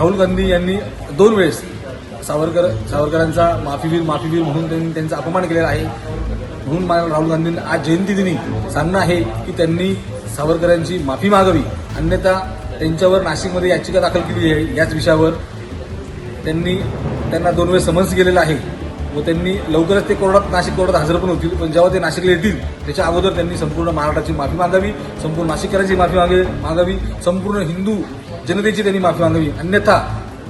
राहुल गांधी यांनी 2 वेळेस सावरकरांचा माफीवीर म्हणून त्यांनी त्यांचा अपमान केलेला आहे. म्हणून मला राहुल गांधींनी आज जयंतीदिनी सांगणं आहे की त्यांनी सावरकरांची माफी मागावी, अन्यथा त्यांच्यावर नाशिकमध्ये याचिका दाखल केली आहे. याच विषयावर त्यांना 2 वेळेस समन्स गेलेलं आहे व त्यांनी लवकरच ते नाशिक कोर्टात हजर पण होतील. पण जेव्हा ते नाशिकला येतील त्याच्या अगोदर त्यांनी संपूर्ण महाराष्ट्राची माफी मागावी, संपूर्ण नाशिककरांची माफी मागावी, संपूर्ण हिंदू जनतेची त्यांनी माफी मागावी. अन्यथा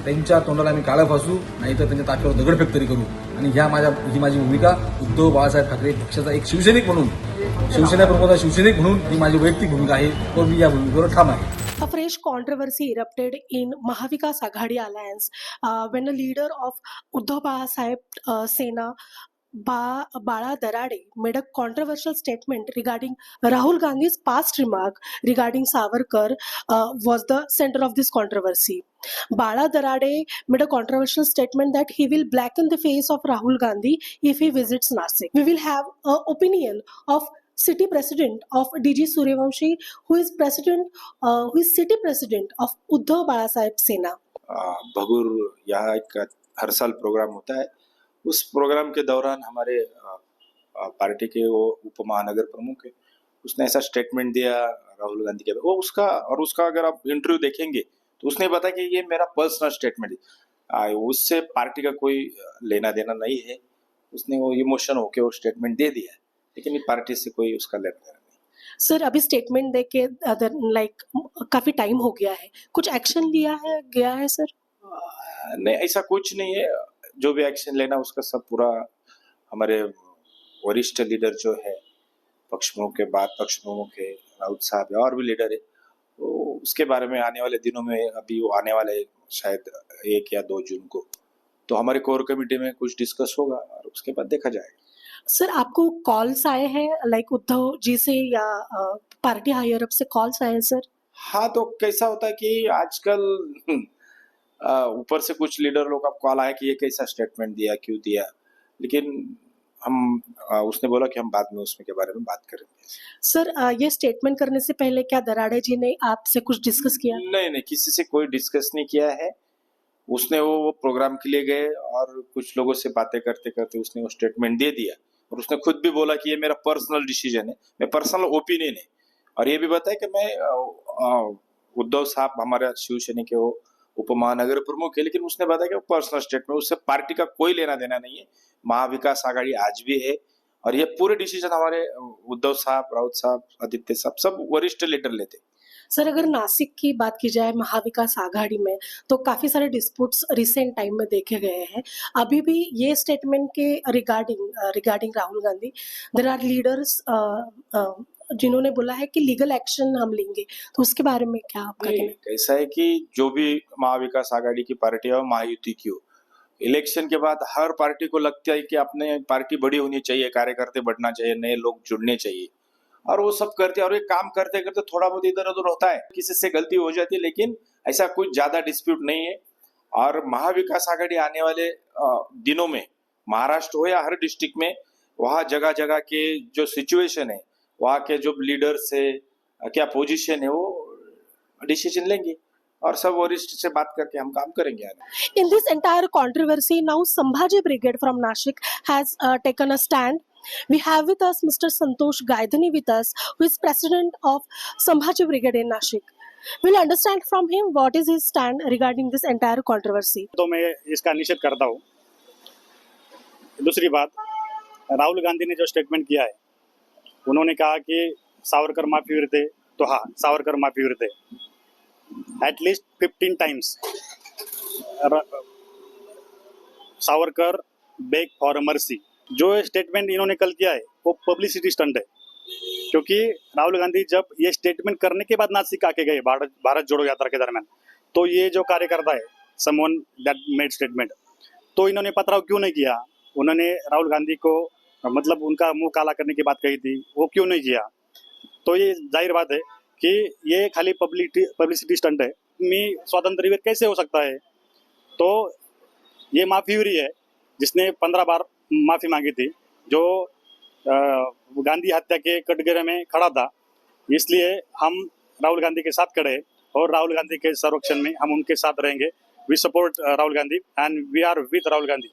त्यांच्या तोंडाला आम्ही काळं फासू, नाहीतर त्यांच्या ताकदीवर दगडफेक तरी करू. आणि ही माझी भूमिका उद्धव बाळासाहेब ठाकरे पक्षाचा एक शिवसैनिक म्हणून, शिवसेना प्रमुखाचा शिवसैनिक म्हणून ही माझी वैयक्तिक भूमिका आहे व मी या भूमिकेवर ठाम आहे. A fresh controversy erupted in Mahavikas Aghadi alliance when a leader of Uddhav Balasaheb Sena, Bala Darade, made a controversial statement regarding Rahul Gandhi's past remark regarding Savarkar was the center of this controversy. Bala Darade made a controversial statement that he will blacken the face of Rahul Gandhi if he visits Nasik. We will have an opinion of city president of DG Suryavanshi, who is city president of Uddhav Balasaheb Sena. Bhagur यहाँ एक हर साल programme होता है. उस programme के दौरान हमारे party के वो उप महानगर प्रमुख है, उसने ऐसा स्टेटमेंट दिया राहुल गांधी के वो उसका अगर आप इंटरव्यू देखेंगे तो उसने बताया कि ये मेरा पर्सनल स्टेटमेंट है, उससे पार्टी का कोई लेना देना नहीं है. उसने वो इमोशन होके वो स्टेटमेंट दे दिया है, लेकिन ये पार्टी से कोई उसका लेना देना नहीं. सर, अभी स्टेटमेंट दे के लाइक काफी टाइम हो गया है, कुछ एक्शन लिया है गया है सर? नहीं, ऐसा कुछ नहीं है. जो भी एक्शन लेना उसका सब पूरा हमारे वरिष्ठ लीडर जो है, पक्ष प्रमुख के बाद पक्ष प्रमुख है, राउत साहब है, और भी लीडर है, तो उसके बारे में आने वाले दिनों में, अभी वो आने वाले शायद 1 या 2 जून को, तो हमारे कोर कमेटी में कुछ डिस्कस होगा और उसके बाद देखा जाएगा. सर, आपको कॉल्स आए हैं लाइक उद्धव जी से या पार्टी हायर अप से कॉल्स आए हैं सर? हाँ, तो कैसा होता है कि आजकल ऊपर से कुछ लीडर लोग का कॉल आया कि ये कैसा स्टेटमेंट दिया, क्यों दिया, लेकिन हम उसने बोला कि हम बाद में उसमें के बारे में बात करेंगे. सर, ये स्टेटमेंट करने से पहले क्या दराड़े जी ने आपसे कुछ डिस्कस किया? नहीं, किसी से कोई डिस्कस नहीं किया है. उसने वो प्रोग्राम के लिए गए और कुछ लोगों से बातें करते करते उसने वो स्टेटमेंट दे दिया, और उसने खुद भी बोला कि ये मेरा पर्सनल डिसीजन है, मैं पर्सनल ओपिनियन है. और ये भी बताया कि मैं उद्धव साहब हमारे शिवसेना के वो उप महानगर प्रमुख है, लेकिन उसने बताया कि वो पर्सनल स्टेटमेंट, उससे पार्टी का कोई लेना देना नहीं है. महाविकास आघाड़ी आज भी है और ये पूरे डिसीजन हमारे उद्धव साहब, राउत साहब, आदित्य साहब, सब वरिष्ठ लीडर लेते. सर, अगर नासिक की बात की जाए महाविकास आघाड़ी में, तो काफी सारे डिस्प्यूट्स रिसेंट टाइम में देखे गए हैं. अभी भी ये स्टेटमेंट के regarding Rahul Gandhi, there are leaders जिन्होंने बोला है कि लीगल एक्शन हम लेंगे, तो उसके बारे में क्या आपका कहना है? ऐसा है कि जो भी महाविकास आघाड़ी की पार्टी हो, महायुति की हो, इलेक्शन के बाद हर पार्टी को लगता है कि अपने पार्टी बड़ी होनी चाहिए, कार्यकर्ता बढ़ना चाहिए, नए लोग जुड़ने चाहिए, और वो सब करते हैं. और ये काम करते करते थोड़ा बहुत इधर उधर होता है, किसी से गलती हो जाती है, लेकिन ऐसा कुछ ज्यादा डिस्प्यूट नहीं है. और महाविकास आघाड़ी आने वाले दिनों में महाराष्ट्र हो या हर डिस्ट्रिक्ट में, वहाँ जगह जगह के जो सिचुएशन है, वहाँ के जो लीडर्स है, क्या पोजीशन है, वो डिसीजन लेंगे और सब वरिष्ठ से बात करके हम काम करेंगे. In this entire controversy, now Sambhaji Brigade from Nashik has taken a stand. We have with us Mr. Santosh Gaidhani with us, who is president of Sambhaji Brigade in Nashik. We'll understand from him what is his stand regarding this entire controversy. तो मैं इसका निषेध करता हूँ. दूसरी बात, राहुल गांधी ने जो स्टेटमेंट किया है, उन्होंने कहा कि सावरकर माफीवीर थे, तो हाँ, सावरकर माफीवीर थे. At least 15 times Savarkar bag for mercy. जो स्टेटमेंट इन्होंने कल किया है वो पब्लिसिटी स्टंट है, क्योंकि राहुल गांधी जब ये स्टेटमेंट करने के बाद नासिक आके गए भारत जोड़ो यात्रा के दरमियान, तो ये जो कार्यकर्ता है, समवन दैट मेड स्टेटमेंट, तो इन्होंने पथराव क्यों नहीं किया? उन्होंने राहुल गांधी को मतलब उनका मुंह काला करने की बात कही थी, वो क्यों नहीं किया? तो ये जाहिर बात है कि ये खाली पब्लिसिटी स्टंट है. मी स्वातंत्र्यवीर कैसे हो सकता है? तो ये माफीवीरी है जिसने 15 बार माफी मांगी थी, जो गांधी हत्या के कटघरे में खड़ा था. इसलिए हम राहुल गांधी के साथ खड़े हैं और राहुल गांधी के संरक्षण में हम उनके साथ रहेंगे. we support Rahul Gandhi and we are with Rahul Gandhi.